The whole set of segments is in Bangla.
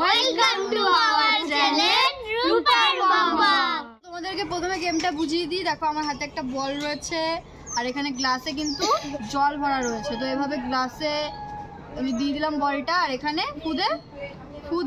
ওয়েলকাম টু আওয়ার চ্যানেল রূপার বাবা। তোমাদেরকে প্রথমে গেমটা বুঝিয়ে দিই। দেখো আমার হাতে একটা বল রয়েছে আর এখানে গ্লাসে কিন্তু জল ভরা রয়েছে। তো এভাবে গ্লাসে আমি দিয়ে দিলাম বলটা আর এখানে ফু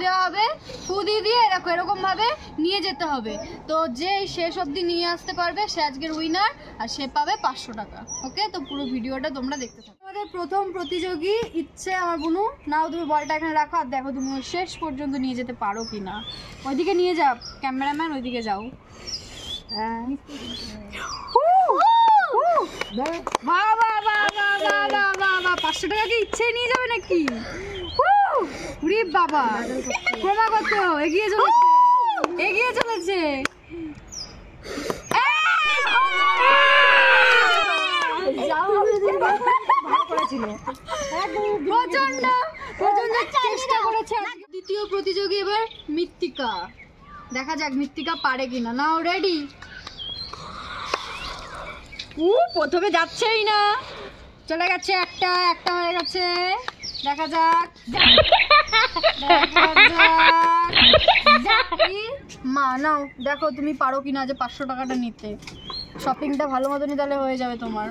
দেওয়া হবে। ফু দিয়ে দেখো এরকম ভাবে নিয়ে যেতে হবে। তো যে শেষ অবধি নিয়ে আসতে পারবে সে আজকের উইনার আর সে পাবে 500 টাকা। ওকে, তো পুরো ভিডিওটা তোমরা দেখতে থাকো। আমাদের প্রথম প্রতিযোগী ইচ্ছে আমার বুনু, নাও তুমি বলটা এখানে রাখো আর দেখো তুমি শেষ পর্যন্ত নিয়ে যেতে পারো কিনা। ওইদিকে নিয়ে যাও ক্যামেরাম্যান, ওইদিকে যাও। বাবা 500 টাকা কি ইচ্ছে নিয়ে যাবে নাকি? বাবা ক্রমাগত এগিয়ে চলেছে। প্রচন্ড চেষ্টা করেছে। দ্বিতীয় প্রতিযোগী এবার মৃত্তিকা। দেখা যাক মৃত্তিকা পারে কিনা। নাও রেডি। প্রথমে যাচ্ছেই না, চলে গেছে একটা হয়ে গেছে। দেখা যাক মা, নাও দেখো তুমি পারো কিনা যে 500 টাকাটা নিতে। শপিংটা ভালো মতনই তাহলে হয়ে যাবে তোমার।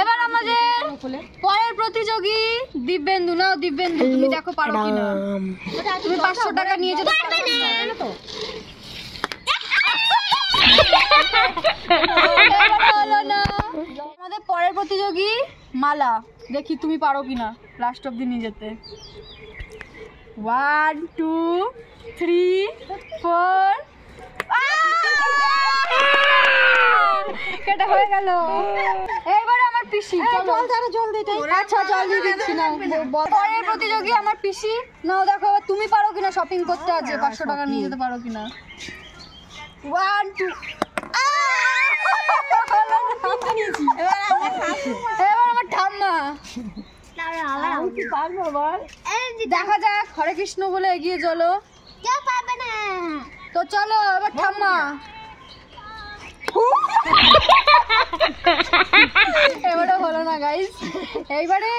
এবার আমাদের পরের প্রতিযোগী দিব্যেন্দু। নাও দিব্যেন্দু তুমি দেখো পারো কিনা। তুমি 500 টাকা নিয়ে যেতে পারবে তো? আমাদের পরের প্রতিযোগী মালা। দেখি তুমি পারো কিনা লাস্ট অব্দি নিয়ে যেতে। 1 2 3 4 কেটে হয়ে গেল। এবারে আমার পিসি। আচ্ছা জল দিয়ে দিচ্ছি না। পরের প্রতিযোগী আমার পিসি। নাও দেখো তুমি পারো কিনা শপিং করতে আছে 500 টাকা নিয়ে যেতে পারো কিনা। 1 2 এবার আমার ঠাম্মা। দেখা যাক, হরে কৃষ্ণ বলে এগিয়ে চলো। তো চলো এবার ঠাম্মা। এবারে হলো না গাইস। এইবারে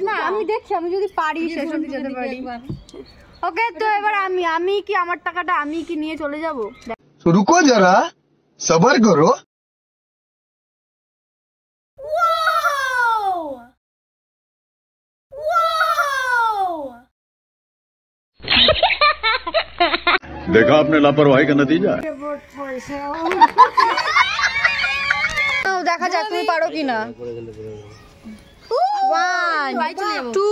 না আমি দেখি, আমি যদি পারি শেষ অবধি যেতে পারি। ওকে, তো এবার আমি কি আমার টাকাটা আমি কি নিয়ে চলে যাব? রুকো যারা, সবার করো। देखा आपने लापरवाही का नतीजा। দেখা যাক তুমি পারো কিনা। 1 2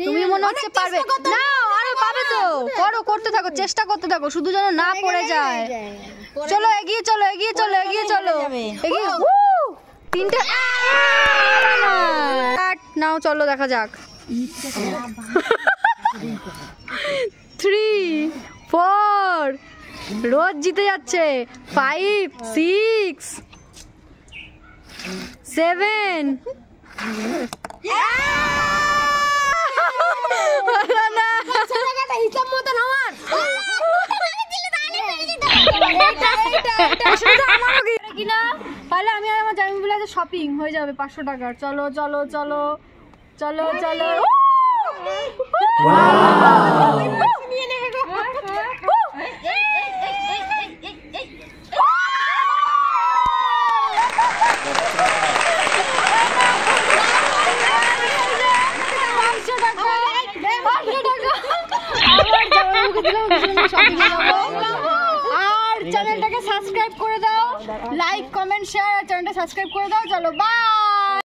তুমি মনে হচ্ছে পারবে না। আরে পাবে তো, করতে থাকো, চেষ্টা করতে থাকো, শুধু যেন না পড়ে যায়। চলো এগিয়ে চলো। এগিয়ে তিনটে নাও, চলো দেখা যাক। 3 4 রোজ জিতে যাচ্ছে। 5 6 7 তাহলে আমি আর আমার জামি বলে শপিং হয়ে যাবে 500 টাকার। চলো আর চ্যানেলটাকে সাবস্ক্রাইব করে দাও, লাইক কমেন্ট শেয়ার আর চ্যানেলটা সাবস্ক্রাইব করে দাও। চলো বাই।